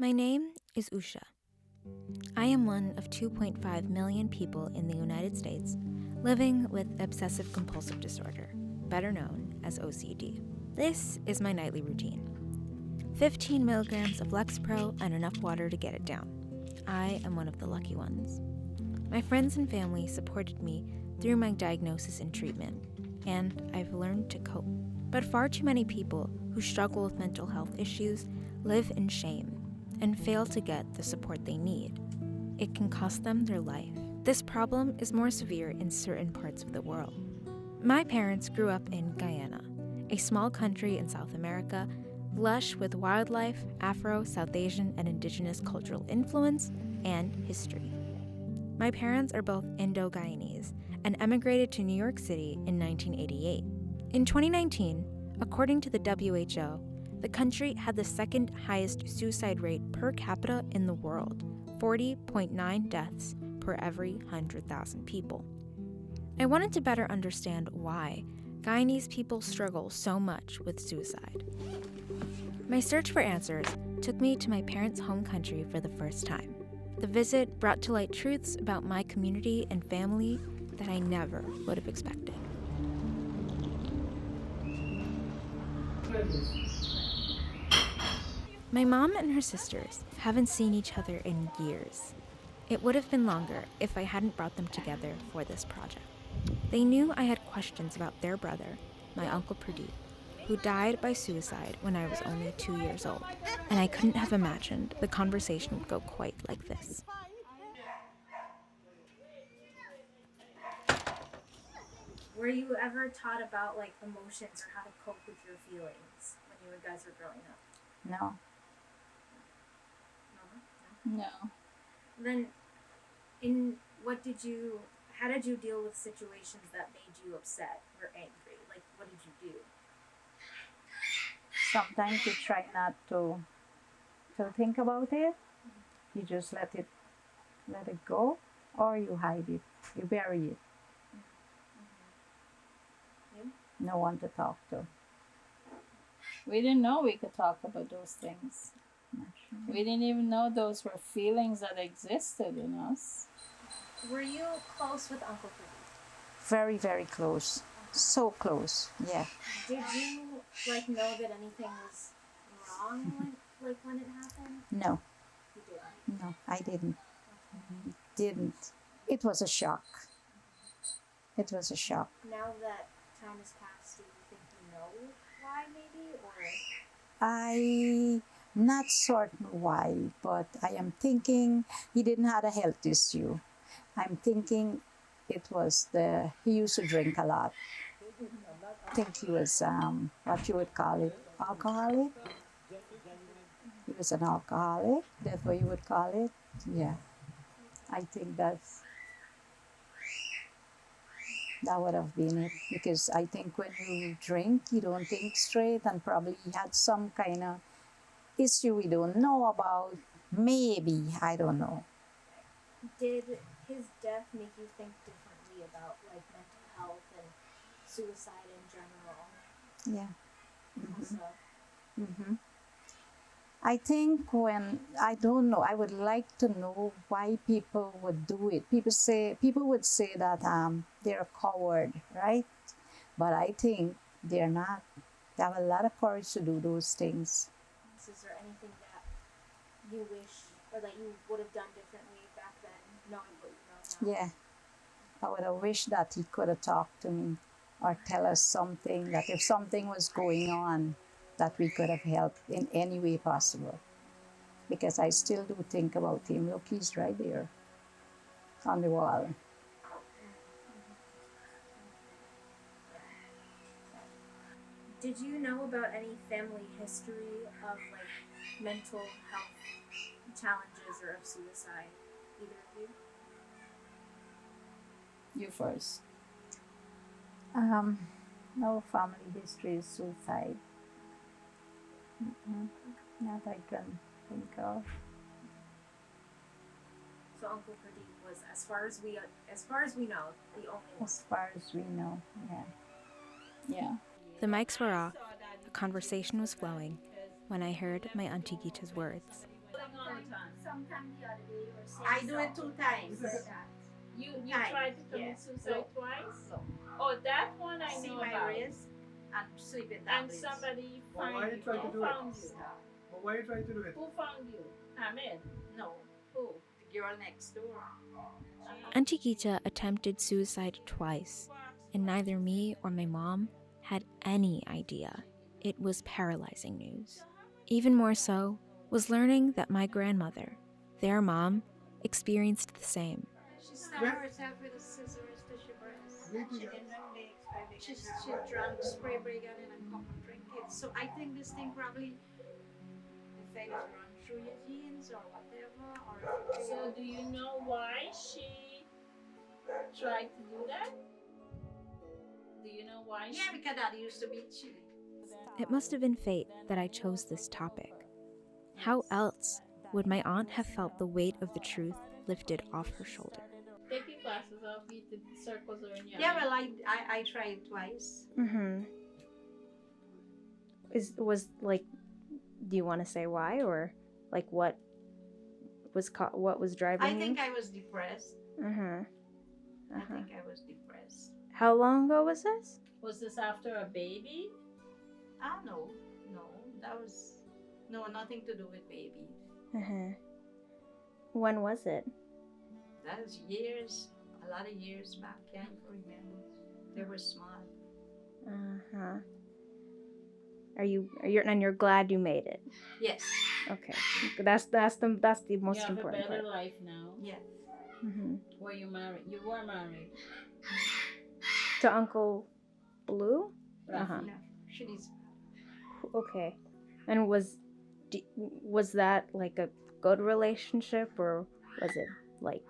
My name is Usha. I am one of 2.5 million people in the United States living with obsessive compulsive disorder, better known as OCD. This is my nightly routine. 15 milligrams of Lexapro and enough water to get it down. I am one of the lucky ones. My friends and family supported me through my diagnosis and treatment, and I've learned to cope. But far too many people who struggle with mental health issues live in shame and fail to get the support they need. It can cost them their life. This problem is more severe in certain parts of the world. My parents grew up in Guyana, a small country in South America, lush with wildlife, Afro, South Asian, and indigenous cultural influence and history. My parents are both Indo-Guyanese and emigrated to New York City in 1988. In 2019, according to the WHO, the country had the second highest suicide rate per capita in the world, 40.9 deaths per every 100,000 people. I wanted to better understand why Guyanese people struggle so much with suicide. My search for answers took me to my parents' home country for the first time. The visit brought to light truths about my community and family that I never would have expected. My mom and her sisters haven't seen each other in years. It would have been longer if I hadn't brought them together for this project. They knew I had questions about their brother, my Uncle Pradeep, who died by suicide when I was only 2 years old, and I couldn't have imagined the conversation would go quite like this. Were you ever taught about emotions or how to cope with your feelings when you guys were growing up? No. No. Then, how did you deal with situations that made you upset or angry? What did you do? Sometimes you try not to think about it. You just let it go, or you hide it. You bury it. You? No one to talk to. We didn't know we could talk about those things. We didn't even know those were feelings that existed in us. Were you close with Uncle Pradeep? Very, very close. So close, yeah. Did you know that anything was wrong when it happened? No. You didn't? No, I didn't. Didn't. It was a shock. It was a shock. Now that time has passed, do you think you know why maybe, or? I not certain why, but I am thinking he didn't have a health issue. I'm thinking it was he used to drink a lot. I think he was what you would call it, alcoholic. He was an alcoholic. That's what you would call it. Yeah, I think that would have been it, because I think when you drink, you don't think straight, and probably he had some kind of issue we don't know about. Maybe, I don't know. Did his death make you think differently about mental health and suicide in general? Yeah. Also? Mm-hmm. I think I don't know, I would like to know why people would do it. People would say that they're a coward, right? But I think they're not. They have a lot of courage to do those things. Is there anything that you wish or that you would have done differently back then, knowing what you know now? Yeah. I would have wished that he could have talked to me or tell us something, that if something was going on, that we could have helped in any way possible. Because I still do think about him. Look, he's right there on the wall. Did you know about any family history of mental health challenges or of suicide? Either of you? You first. No family history is suicide. Not I can think of. So Uncle Pradeep was, as far as we know, the only one. As far as we know, yeah. Yeah. The mics were off, the conversation was flowing, when I heard my Auntie Gita's words. all the time. Sometime the other day or so. I do it 2 times. You Times, tried to commit yes. suicide twice? So, Oh, that one I see know my about. wrist and sleeping And tablets. somebody Well, why find you you. trying to Who do it? found you? But why are you trying to do it? Who found you? Hamid. No, Who? the girl next door. Auntie Gita attempted suicide twice, and neither me or my mom had any idea. It was paralyzing news. Even more so was learning that my grandmother, their mom, experienced the same. She stabbed herself with a scissors to she breast. She drank spray brigan in a cup and drink it. So I think this thing probably the things run through your genes or whatever. Or So do you know why she tried to do that? Do you know why yeah, she... because Daddy used to be chili. It must have been fate that I chose this topic. How else would my aunt have felt the weight of the truth lifted off her shoulder? Take your glasses off, the circles are in your Yeah, eye. well, I tried twice. Mm-hmm. Do you want to say why, or like what was driving I you? think I was depressed. Uh-huh. I think I was depressed. How long ago was this? Was this after a baby? Ah, no, that was nothing to do with baby. Uh-huh. When was it? That was years, a lot of years back. Can't remember. They were small. Uh-huh. You're glad you made it? Yes. Okay. That's the most You have important a better part. life now. Yeah. Mm-hmm. Were you married? You were married. To Uncle Blue? Uh-huh. No, she needs. Okay. And was that like a good relationship, or was it like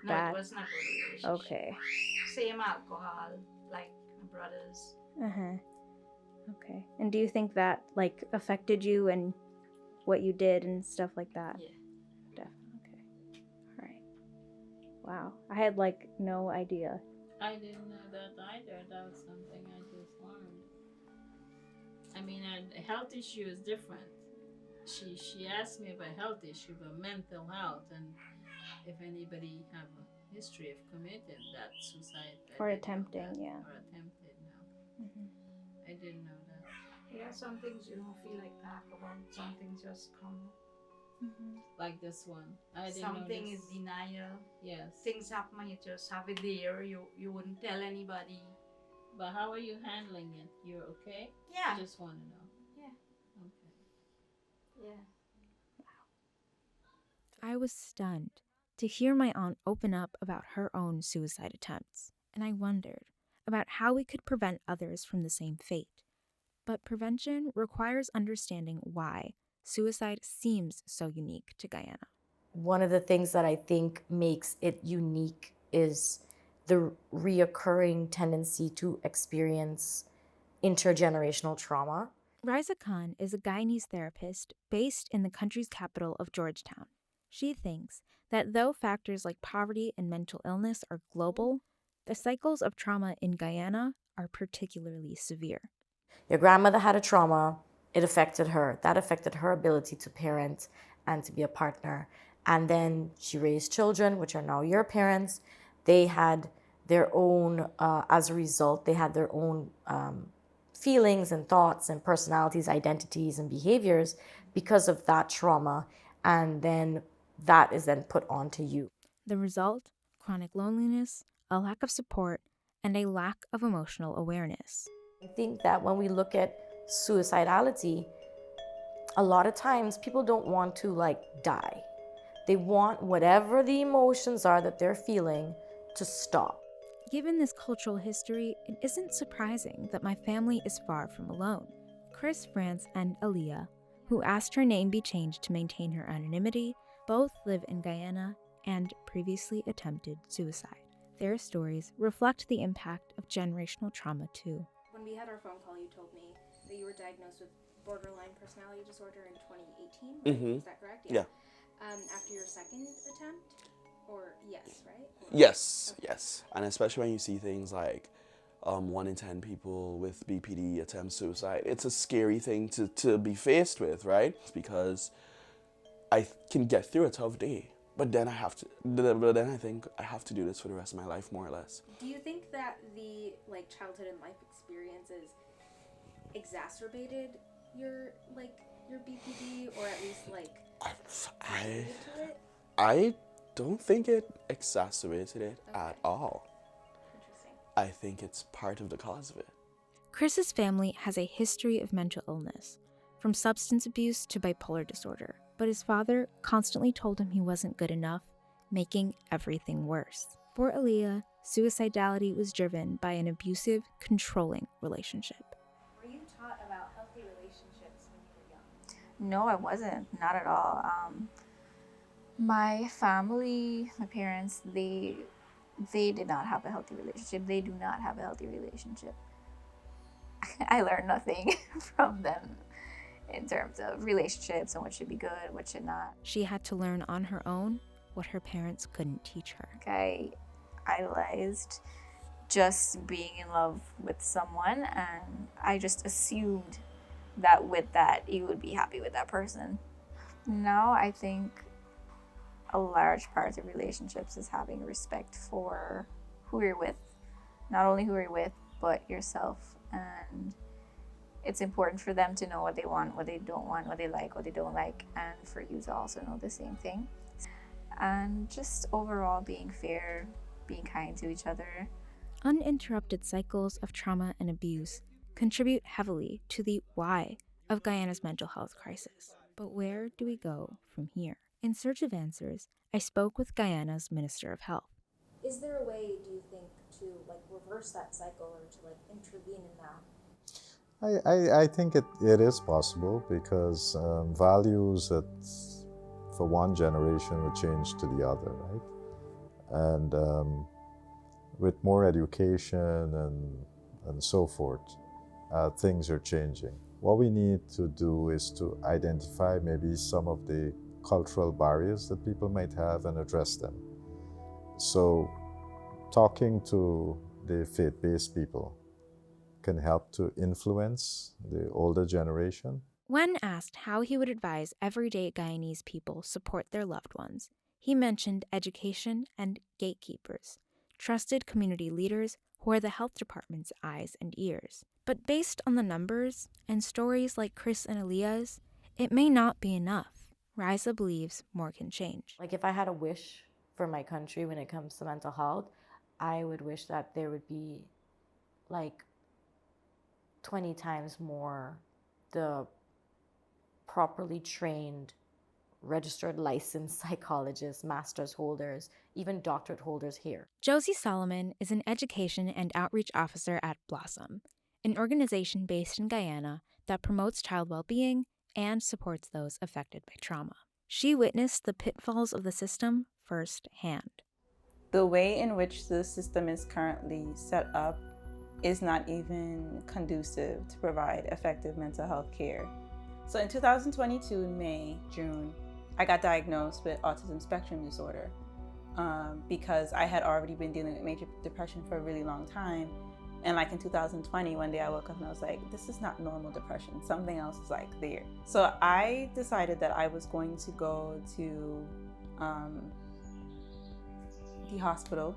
No, bad? it was not a good relationship. Okay. Same alcohol, like brothers. Uh-huh. Okay. And do you think that like affected you and what you did and stuff like that? Yeah. Definitely. Okay. All right. Wow. I had like no idea. I didn't know that either. That was something I just learned. I mean, a health issue is different. She asked me about health issue, but mental health, and if anybody have a history of committed that suicide. Or I didn't know attempting, that. yeah. Or attempted, no. Mm-hmm. I didn't know that. Yeah, some things you don't feel like talk about. Some things just come. Mm-hmm. Like this one. I didn't Something know is this. denial. Yes. Things happen, you just have it there. You wouldn't tell anybody. But how are you handling it? You're okay? Yeah. I just want to know. Yeah. Okay. Yeah. I was stunned to hear my aunt open up about her own suicide attempts, and I wondered about how we could prevent others from the same fate. But prevention requires understanding why suicide seems so unique to Guyana. One of the things that I think makes it unique is the reoccurring tendency to experience intergenerational trauma. Riza Khan is a Guyanese therapist based in the country's capital of Georgetown. She thinks that though factors like poverty and mental illness are global, the cycles of trauma in Guyana are particularly severe. Your grandmother had a trauma, it affected her. That affected her ability to parent and to be a partner. And then she raised children, which are now your parents. They had their own, as a result, they had their own feelings and thoughts and personalities, identities and behaviors because of that trauma. And then that is then put onto you. The result? Chronic loneliness, a lack of support, and a lack of emotional awareness. I think that when we look at suicidality, a lot of times people don't want to die. They want whatever the emotions are that they're feeling to stop. Given this cultural history, it isn't surprising that my family is far from alone. Chris France and Aaliyah, who asked her name be changed to maintain her anonymity, both live in Guyana and previously attempted suicide. Their stories reflect the impact of generational trauma too. When we had our phone call, you told me that you were diagnosed with borderline personality disorder in 2018. Right? Mm-hmm. Is that correct? Yeah. After your second attempt? Or yes, right? Or, Yes, okay. yes. And especially when you see things like 1 in 10 people with BPD attempt suicide, it's a scary thing to be faced with, right? Because I can get through a tough day. But then I think I have to do this for the rest of my life, more or less. Do you think that the childhood and life experiences exacerbated your BPD, or at least contributed to it? I don't think it exacerbated it at all. Interesting. I think it's part of the cause of it. Chris's family has a history of mental illness, from substance abuse to bipolar disorder, but his father constantly told him he wasn't good enough, making everything worse. For Aaliyah, suicidality was driven by an abusive, controlling relationship. Were you taught about healthy relationships when you were young? No, I wasn't. Not at all. My family, my parents, they did not have a healthy relationship. They do not have a healthy relationship. I learned nothing from them in terms of relationships and what should be good, what should not. She had to learn on her own what her parents couldn't teach her. I idolized just being in love with someone, and I just assumed that with that you would be happy with that person. Now I think a large part of relationships is having respect for who you're with. Not only who you're with, but yourself. And it's important for them to know what they want, what they don't want, what they like, what they don't like, and for you to also know the same thing. And just overall being fair, being kind to each other. Uninterrupted cycles of trauma and abuse contribute heavily to the why of Guyana's mental health crisis. But where do we go from here? In search of answers, I spoke with Guyana's Minister of Health. Is there a way, do you think, to reverse that cycle or to intervene in that? I think it is possible, because values that for one generation would change to the other, right? And with more education and so forth, things are changing. What we need to do is to identify maybe some of the cultural barriers that people might have and address them. So talking to the faith-based people can help to influence the older generation. When asked how he would advise everyday Guyanese people support their loved ones, he mentioned education and gatekeepers, trusted community leaders who are the health department's eyes and ears. But based on the numbers and stories like Chris and Aaliyah's, it may not be enough. Riza believes more can change. If I had a wish for my country when it comes to mental health, I would wish that there would be 20 times more the properly trained, registered licensed psychologists, master's holders, even doctorate holders here. Josie Solomon is an education and outreach officer at Blossom, an organization based in Guyana that promotes child well-being and supports those affected by trauma. She witnessed the pitfalls of the system firsthand. The way in which the system is currently set up is not even conducive to provide effective mental health care. So in 2022, in May, June, I got diagnosed with autism spectrum disorder because I had already been dealing with major depression for a really long time. And in 2020, one day I woke up and I was like, this is not normal depression. Something else is there. So I decided that I was going to go to the hospital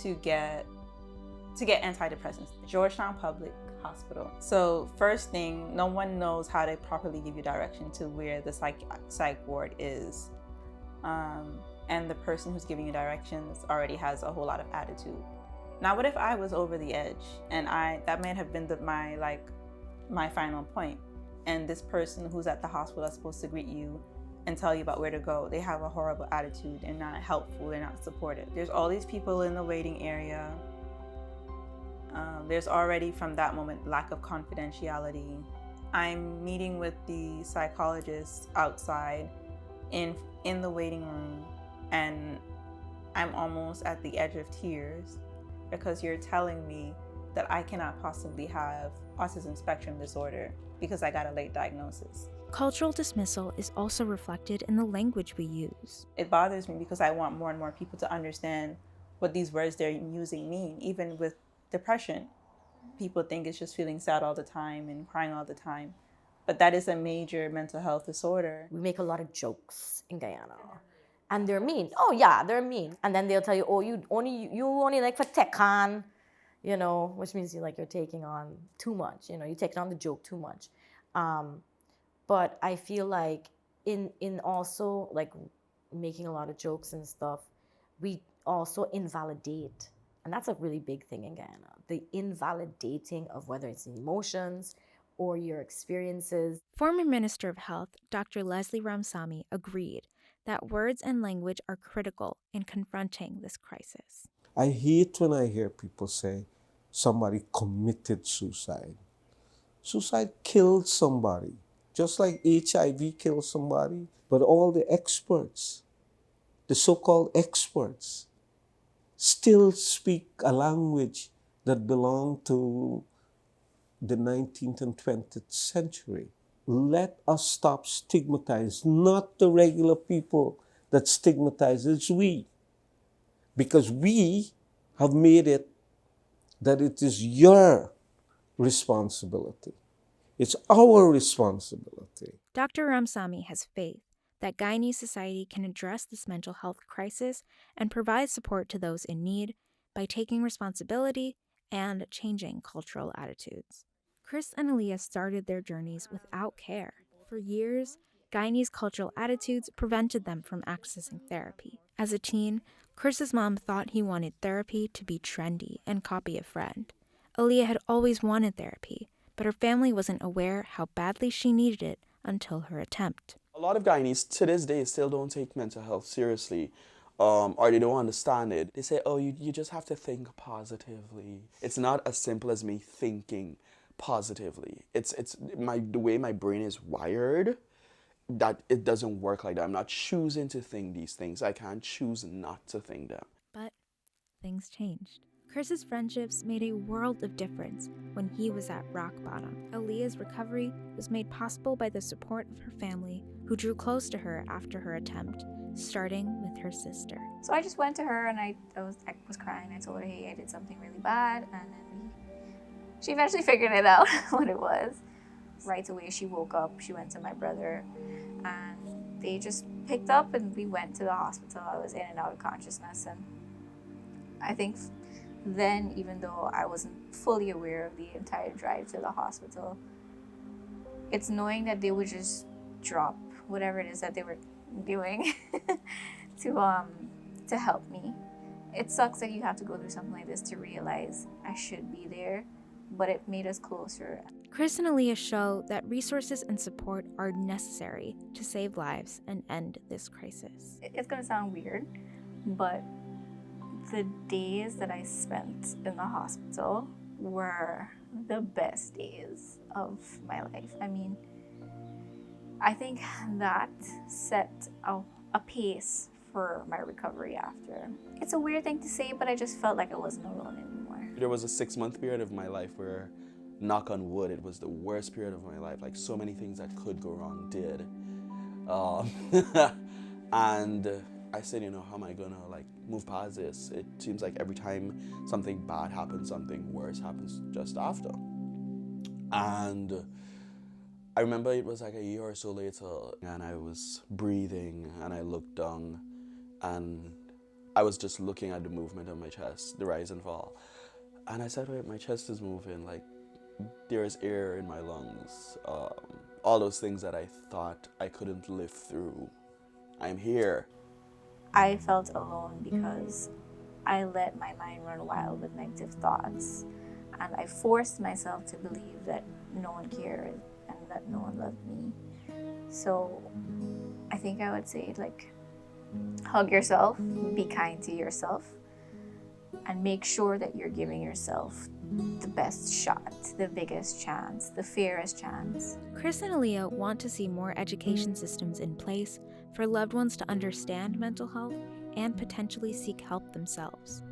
to get antidepressants, Georgetown Public Hospital. So first thing, no one knows how to properly give you direction to where the psych ward is. And the person who's giving you directions already has a whole lot of attitude. Now, what if I was over the edge and that may have been my final point, and this person who's at the hospital is supposed to greet you and tell you about where to go, they have a horrible attitude and not helpful, they're not supportive. There's all these people in the waiting area. There's already from that moment lack of confidentiality. I'm meeting with the psychologist outside in the waiting room, and I'm almost at the edge of tears because you're telling me that I cannot possibly have autism spectrum disorder because I got a late diagnosis. Cultural dismissal is also reflected in the language we use. It bothers me because I want more and more people to understand what these words they're using mean. Even with depression, people think it's just feeling sad all the time and crying all the time. But that is a major mental health disorder. We make a lot of jokes in Guyana. And they're mean. Oh yeah, they're mean. And then they'll tell you, oh, you only like for take on, you know, which means you're taking on too much. You know, you're taking on the joke too much. But I feel like in also like making a lot of jokes and stuff, we also invalidate. And that's a really big thing in Guyana. The invalidating of whether it's emotions or your experiences. Former Minister of Health, Dr. Leslie Ramsamy, agreed that words and language are critical in confronting this crisis. I hate when I hear people say somebody committed suicide. Suicide killed somebody, just like HIV killed somebody. But all the experts, the so-called experts, still speak a language that belonged to the 19th and 20th century. Let us stop stigmatizing, not the regular people that stigmatize, it's we. Because we have made it that it is your responsibility. It's our responsibility. Dr. Ramsamy has faith that Guyanese society can address this mental health crisis and provide support to those in need by taking responsibility and changing cultural attitudes. Chris and Aaliyah started their journeys without care. For years, Guyanese cultural attitudes prevented them from accessing therapy. As a teen, Chris's mom thought he wanted therapy to be trendy and copy a friend. Aaliyah had always wanted therapy, but her family wasn't aware how badly she needed it until her attempt. A lot of Guyanese to this day still don't take mental health seriously, or they don't understand it. They say, oh, you just have to think positively. It's not as simple as me thinking positively. It's the way my brain is wired, that it doesn't work like that. I'm not choosing to think these things. I can't choose not to think them. But things changed. Chris's friendships made a world of difference when he was at rock bottom. Aaliyah's recovery was made possible by the support of her family, who drew close to her after her attempt, starting with her sister. So I just went to her and I was crying. I told her, hey, I did something really bad. And then she eventually figured it out what it was. Right away, she woke up, she went to my brother, and they just picked up and we went to the hospital. I was in and out of consciousness, and I think then, even though I wasn't fully aware of the entire drive to the hospital, it's knowing that they would just drop whatever it is that they were doing to help me. It sucks that you have to go through something like this to realize I should be there, but it made us closer. Chris and Aaliyah show that resources and support are necessary to save lives and end this crisis. It's gonna sound weird, but the days that I spent in the hospital were the best days of my life. I mean, I think that set a pace for my recovery after. It's a weird thing to say, but I just felt like I wasn't alone anymore. There was a 6-month period of my life where, knock on wood, it was the worst period of my life. Like, so many things that could go wrong did. And I said, how am I gonna move past this? It seems like every time something bad happens, something worse happens just after. And I remember it was like a year or so later, and I was breathing, and I looked down, and I was just looking at the movement of my chest, the rise and fall. And I said, wait, my chest is moving, there is air in my lungs. All those things that I thought I couldn't live through. I'm here. I felt alone because I let my mind run wild with negative thoughts. And I forced myself to believe that no one cared and that no one loved me. So I think I would say, hug yourself, be kind to yourself, and make sure that you're giving yourself the best shot, the biggest chance, the fairest chance. Chris and Aaliyah want to see more education systems in place for loved ones to understand mental health and potentially seek help themselves.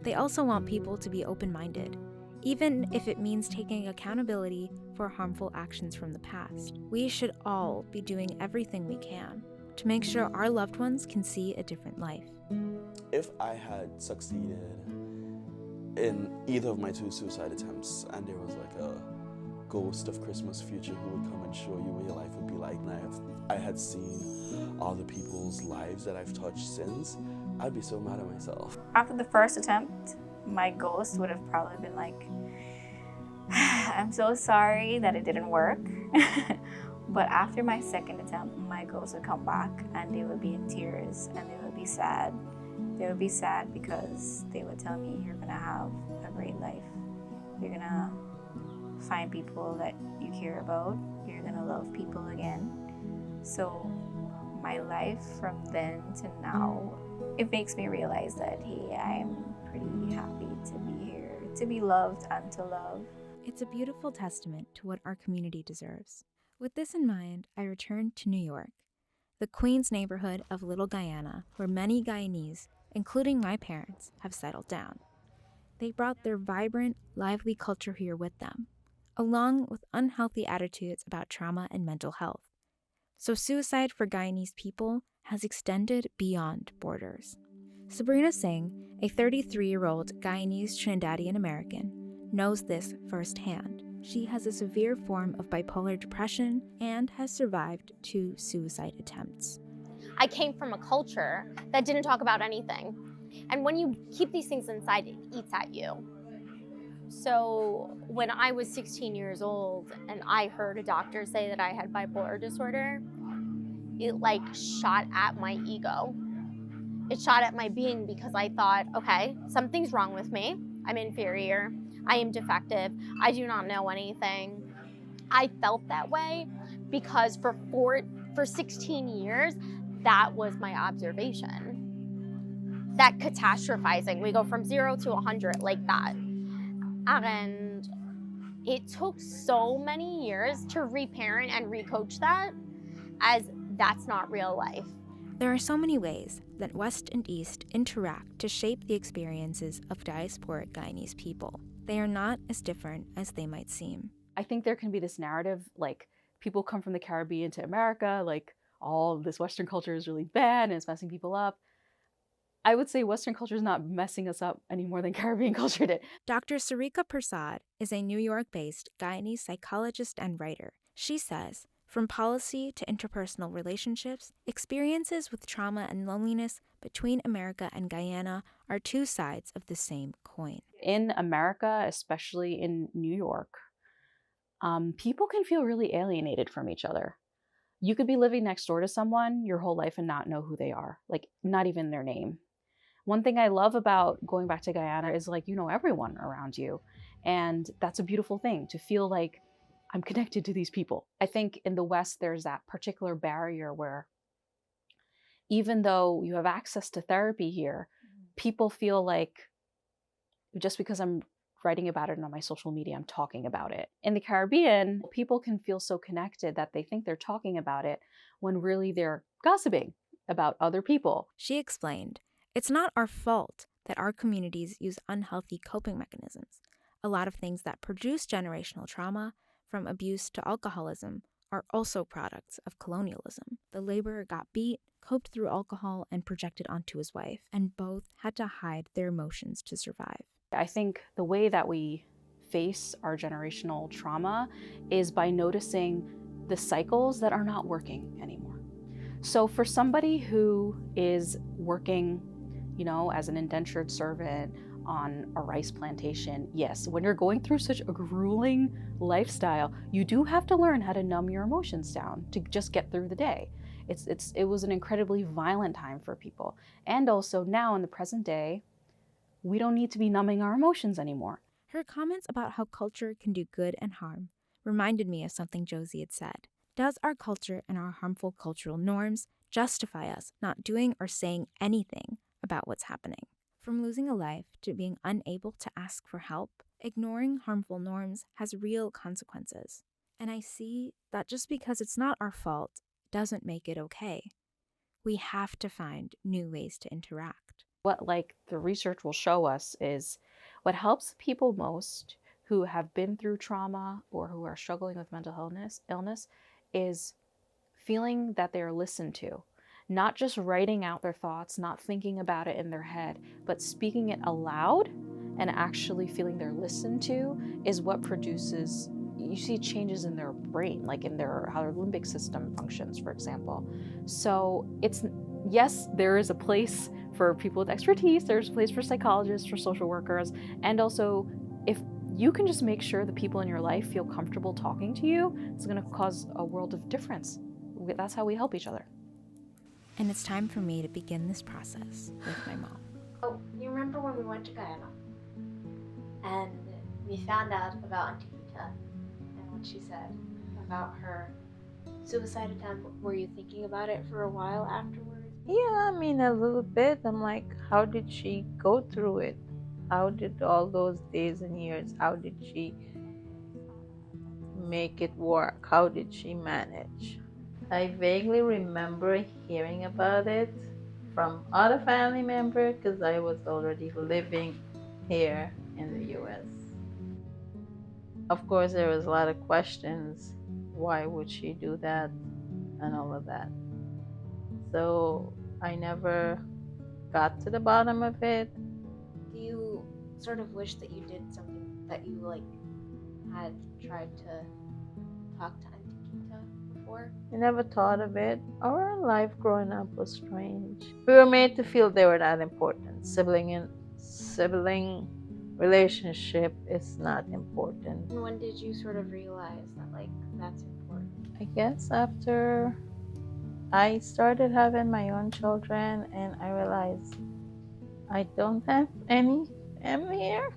They also want people to be open-minded, even if it means taking accountability for harmful actions from the past. We should all be doing everything we can to make sure our loved ones can see a different life. If I had succeeded in either of my 2 suicide attempts and there was ghost of Christmas future who would come and show you what your life would be like. And I had seen all the people's lives that I've touched since, I'd be so mad at myself. After the first attempt, my ghost would have probably been like, I'm so sorry that it didn't work. But after my second attempt, my ghost would come back and they would be in tears and they would be sad. They would be sad because they would tell me, you're gonna have a great life. You're gonna find people that you care about. You're gonna love people again. So my life from then to now, it makes me realize that, hey, I'm pretty happy to be here, to be loved and to love. It's a beautiful testament to what our community deserves. With this in mind, I returned to New York, the Queens neighborhood of Little Guyana, where many Guyanese, including my parents, have settled down. They brought their vibrant, lively culture here with them, along with unhealthy attitudes about trauma and mental health. So suicide for Guyanese people has extended beyond borders. Sabrina Singh, a 33-year-old Guyanese Trinidadian American, knows this firsthand. She has a severe form of bipolar depression and has survived 2 suicide attempts. I came from a culture that didn't talk about anything. And when you keep these things inside, it eats at you. So when I was 16 years old and I heard a doctor say that I had bipolar disorder, it like shot at my ego. It shot at my being because I thought, okay, something's wrong with me. I'm inferior. I am defective. I do not know anything. I felt that way because for 16 years, that was my observation. That catastrophizing, we go from 0 to 100 like that. And it took so many years to reparent and recoach that, as that's not real life. There are so many ways that West and East interact to shape the experiences of diasporic Guyanese people. They are not as different as they might seem. I think there can be this narrative, like, people come from the Caribbean to America, like, all this Western culture is really bad and it's messing people up. I would say Western culture is not messing us up any more than Caribbean culture did. Dr. Sarika Prasad is a New York-based Guyanese psychologist and writer. She says, from policy to interpersonal relationships, experiences with trauma and loneliness between America and Guyana are 2 sides of the same coin. In America, especially in New York, people can feel really alienated from each other. You could be living next door to someone your whole life and not know who they are, like not even their name. One thing I love about going back to Guyana is, like, you know everyone around you. And that's a beautiful thing, to feel like I'm connected to these people. I think in the West, there's that particular barrier where even though you have access to therapy here, people feel like just because I'm writing about it on my social media, I'm talking about it. In the Caribbean, people can feel so connected that they think they're talking about it when really they're gossiping about other people. She explained, it's not our fault that our communities use unhealthy coping mechanisms. A lot of things that produce generational trauma, from abuse to alcoholism, are also products of colonialism. The laborer got beat, coped through alcohol, and projected onto his wife, and both had to hide their emotions to survive. I think the way that we face our generational trauma is by noticing the cycles that are not working anymore. So for somebody who is working, you know, as an indentured servant on a rice plantation, yes, when you're going through such a grueling lifestyle, you do have to learn how to numb your emotions down to just get through the day. It was an incredibly violent time for people. And also now in the present day, we don't need to be numbing our emotions anymore. Her comments about how culture can do good and harm reminded me of something Josie had said. Does our culture and our harmful cultural norms justify us not doing or saying anything about what's happening? From losing a life to being unable to ask for help, ignoring harmful norms has real consequences. And I see that just because it's not our fault doesn't make it okay. We have to find new ways to interact. What the research will show us is what helps people most who have been through trauma or who are struggling with mental illness is feeling that they're listened to. Not just writing out their thoughts, not thinking about it in their head, but speaking it aloud and actually feeling they're listened to is what produces you see changes in their brain, like in how their limbic system functions, for example. So yes, there is a place for people with expertise, there's a place for psychologists, for social workers, and also if you can just make sure the people in your life feel comfortable talking to you, it's going to cause a world of difference. That's how we help each other. And it's time for me to begin this process with my mom. Oh, you remember when we went to Guyana and we found out about Auntie Kita and what she said about her suicide attempt? Were you thinking about it for a while afterwards? Yeah, I mean, a little bit. I'm like, how did she go through it? How did all those days and years, how did she make it work? How did she manage? I vaguely remember hearing about it from other family members because I was already living here in the US. Of course, there was a lot of questions. Why would she do that? And all of that. So I never got to the bottom of it. Do you sort of wish that you did something that you had tried to talk to Auntie Kita before? I never thought of it. Our life growing up was strange. We were made to feel they were not important. Sibling relationship is not important. And when did you sort of realize that that's important? I guess after I started having my own children and I realized I don't have any family here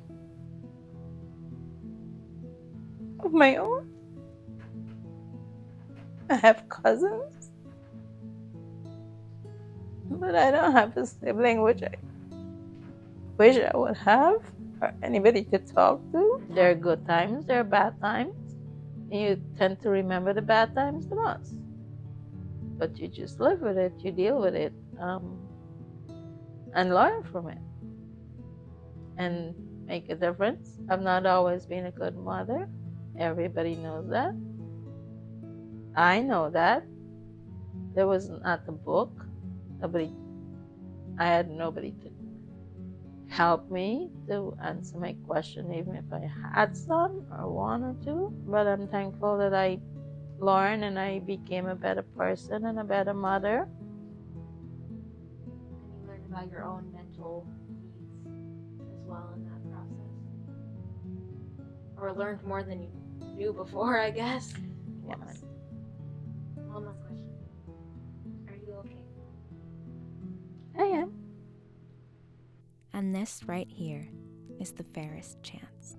of my own. I have cousins, but I don't have a sibling, which I wish I would have, or anybody to talk to. There are good times, there are bad times. And you tend to remember the bad times the most. But you just live with it, you deal with it, and learn from it, and make a difference. I've not always been a good mother. Everybody knows that. I know that. There was not a book. I had nobody to help me to answer my question, even if I had some or one or two. But I'm thankful that I learned and I became a better person and a better mother. And you learned about your own mental needs as well in that process. Or learned more than you knew before, I guess. Yes. One last question. Are you okay? I am. And this right here is the Fairest Chance.